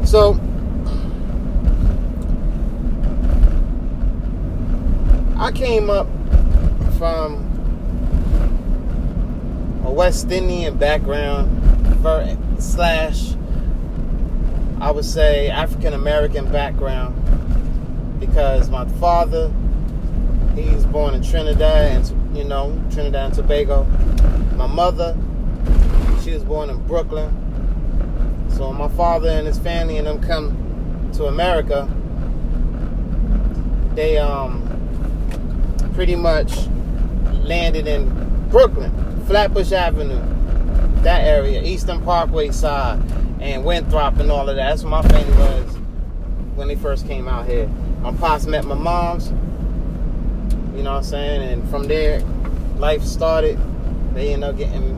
So I came up from a West Indian background slash, I would say, African American background, because my father, he's born in Trinidad and Tobago. My mother, she was born in Brooklyn. So my father and his family and them come to America, they pretty much landed in Brooklyn, Flatbush Avenue, that area, Eastern Parkway side, and Winthrop and all of that. That's where my family was when they first came out here. My pops met my mom's, you know what I'm saying, and from there, life started. They ended up getting,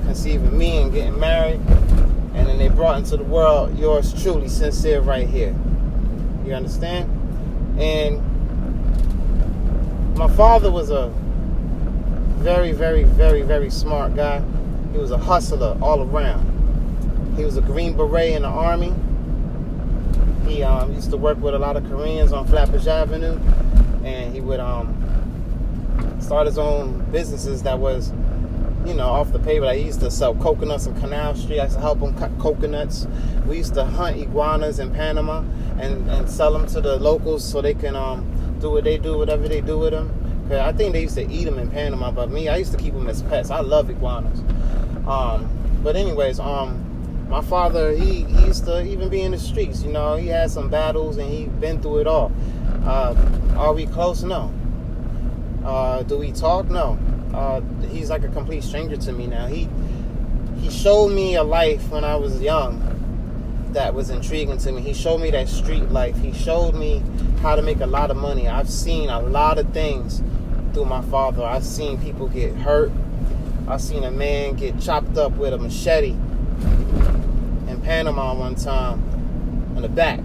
conceiving me and getting married, and then they brought into the world yours truly, Sincere Right Here. You understand? And my father was a very, very, very, very smart guy. He was a hustler all around. He was a Green Beret in the Army. He used to work with a lot of Koreans on Flatbush Avenue, and he would start his own businesses that was, off the paper. Like, he used to sell coconuts on Canal Street. I used to help him cut coconuts. We used to hunt iguanas in Panama and sell them to the locals so they can do what they do, whatever they do with them. Cause I think they used to eat them in Panama, but me, I used to keep them as pets. I love iguanas. But anyways, my father, he used to even be in the streets. He had some battles and he been through it all. Are we close? No. Do we talk? No. He's like a complete stranger to me now. He showed me a life when I was young that was intriguing to me. He showed me that street life. He showed me how to make a lot of money. I've seen a lot of things through my father. I've seen people get hurt. I've seen a man get chopped up with a machete in Panama one time in the back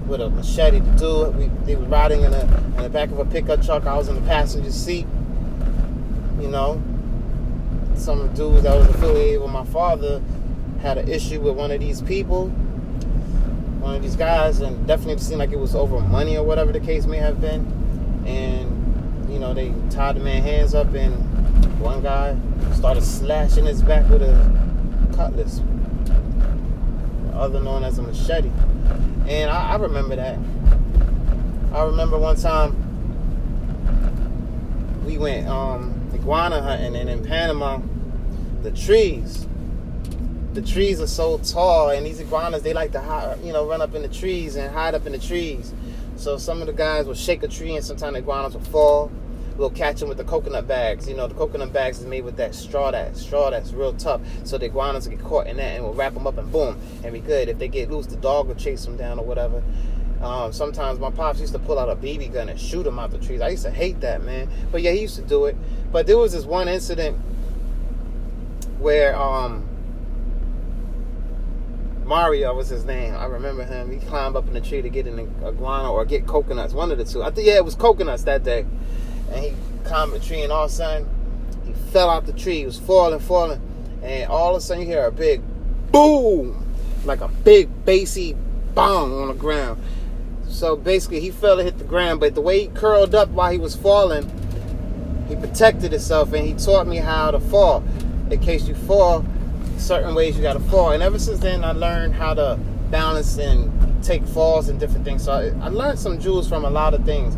with a machete. The dude, they was riding in the back of a pickup truck. I was in the passenger seat. Some dudes that was affiliated with my father had an issue with one of these people, one of these guys, and definitely seemed like it was over money or whatever the case may have been. And they tied the man's hands up, and one guy started slashing his back with a cutlass, other known as a machete. And I remember that. I remember one time we went iguana hunting, and in Panama, the trees are so tall, and these iguanas, they like to run up in the trees and hide up in the trees. So some of the guys will shake a tree, and sometimes the iguanas will fall. We'll catch them with the coconut bags. The coconut bags is made with that straw that's real tough. So the iguanas will get caught in that, and we'll wrap them up and boom, and be good. If they get loose, the dog will chase them down or whatever. Sometimes my pops used to pull out a BB gun and shoot them out the trees. I used to hate that, man. But yeah, he used to do it. But there was this one incident where Mario was his name. I remember him. He climbed up in the tree to get an iguana or get coconuts. One of the two. I think, it was coconuts that day. And he climbed the tree, and all of a sudden, he fell out the tree. He was falling. And all of a sudden, you hear a big boom. Like a big, bassy bang on the ground. So basically, he fell and hit the ground. But the way he curled up while he was falling, he protected himself, and he taught me how to fall. In case you fall, certain ways you got to fall. And ever since then, I learned how to balance and take falls and different things. So I learned some jewels from a lot of things,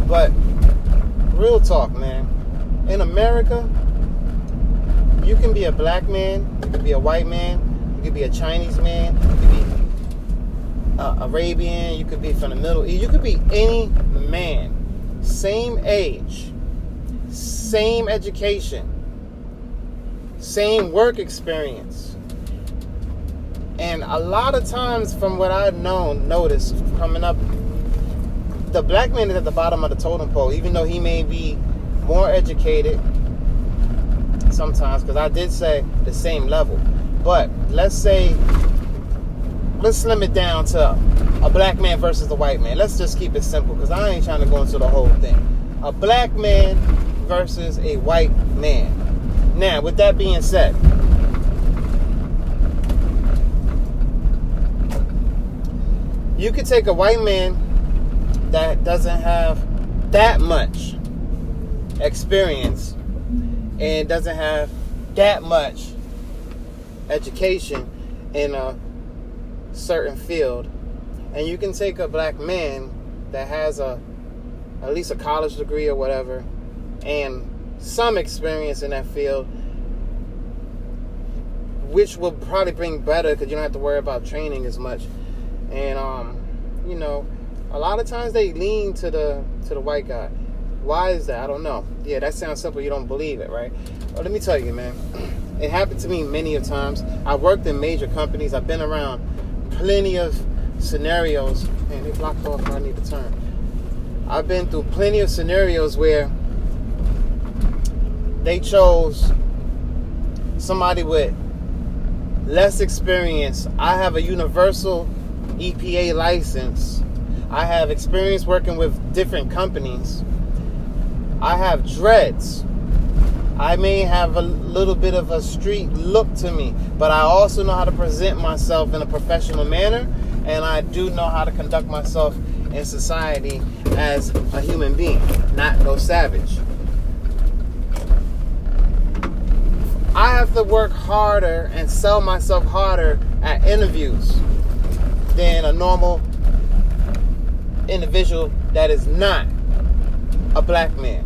but real talk, man. In America, you can be a black man, you can be a white man, you can be a Chinese man, you can be Arabian, you could be from the Middle East, you could be any man. Same age, same education, same work experience. And a lot of times, from what I've noticed coming up, the black man is at the bottom of the totem pole, even though he may be more educated sometimes, because I did say the same level. But let's slim it down to a black man versus a white man. Let's just keep it simple, because I ain't trying to go into the whole thing. A black man versus a white man. Now, with that being said, You could take a white man that doesn't have that much experience and doesn't have that much education in a certain field, and you can take a black man that has at least a college degree or whatever and some experience in that field, which will probably bring better because you don't have to worry about training as much. And a lot of times they lean to the white guy. Why is that? I don't know. Yeah, that sounds simple. You don't believe it, right? Well, let me tell you, man. It happened to me many of times. I worked in major companies. I've been around plenty of scenarios. Man, they blocked off where I need to turn. I've been through plenty of scenarios where they chose somebody with less experience. I have a universal EPA license. I have experience working with different companies. I have dreads. I may have a little bit of a street look to me, but I also know how to present myself in a professional manner, and I do know how to conduct myself in society as a human being, not no savage. I have to work harder and sell myself harder at interviews than a normal individual that is not a black man.